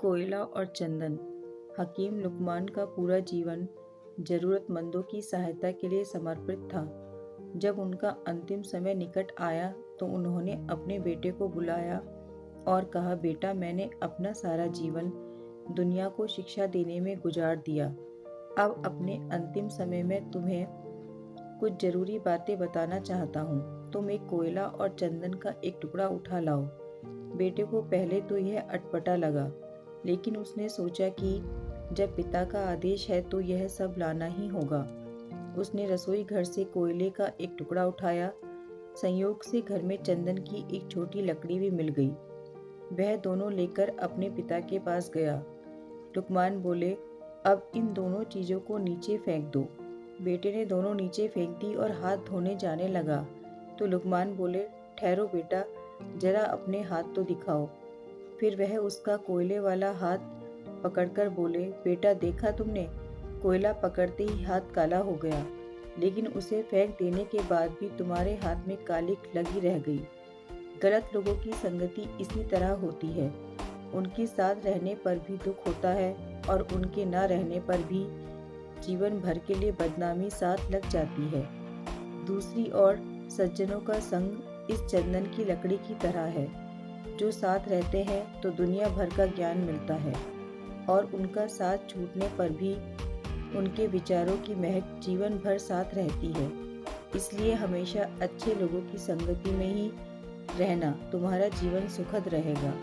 कोयला और चंदन। हकीम लुकमान का पूरा जीवन ज़रूरतमंदों की सहायता के लिए समर्पित था। जब उनका अंतिम समय निकट आया तो उन्होंने अपने बेटे को बुलाया और कहा, बेटा, मैंने अपना सारा जीवन दुनिया को शिक्षा देने में गुजार दिया। अब अपने अंतिम समय में तुम्हें कुछ ज़रूरी बातें बताना चाहता हूँ। तुम एक कोयला और चंदन का एक टुकड़ा उठा लाओ। बेटे को पहले तो यह अटपटा लगा, लेकिन उसने सोचा कि जब पिता का आदेश है तो यह सब लाना ही होगा। उसने रसोई घर से कोयले का एक टुकड़ा उठाया। संयोग से घर में चंदन की एक छोटी लकड़ी भी मिल गई। वह दोनों लेकर अपने पिता के पास गया। लुकमान बोले, अब इन दोनों चीज़ों को नीचे फेंक दो। बेटे ने दोनों नीचे फेंक दी और हाथ धोने जाने लगा तो लुकमान बोले, ठहरो बेटा, जरा अपने हाथ तो दिखाओ। फिर वह उसका कोयले वाला हाथ पकड़कर बोले, बेटा, देखा तुमने? कोयला पकड़ते ही हाथ काला हो गया, लेकिन उसे फेंक देने के बाद भी तुम्हारे हाथ में कालिक लगी रह गई। गलत लोगों की संगति इसी तरह होती है। उनके साथ रहने पर भी दुख होता है और उनके न रहने पर भी जीवन भर के लिए बदनामी साथ लग जाती है। दूसरी ओर सज्जनों का संग इस चंदन की लकड़ी की तरह है। जो साथ रहते हैं तो दुनिया भर का ज्ञान मिलता है और उनका साथ छूटने पर भी उनके विचारों की महक जीवन भर साथ रहती है। इसलिए हमेशा अच्छे लोगों की संगति में ही रहना, तुम्हारा जीवन सुखद रहेगा।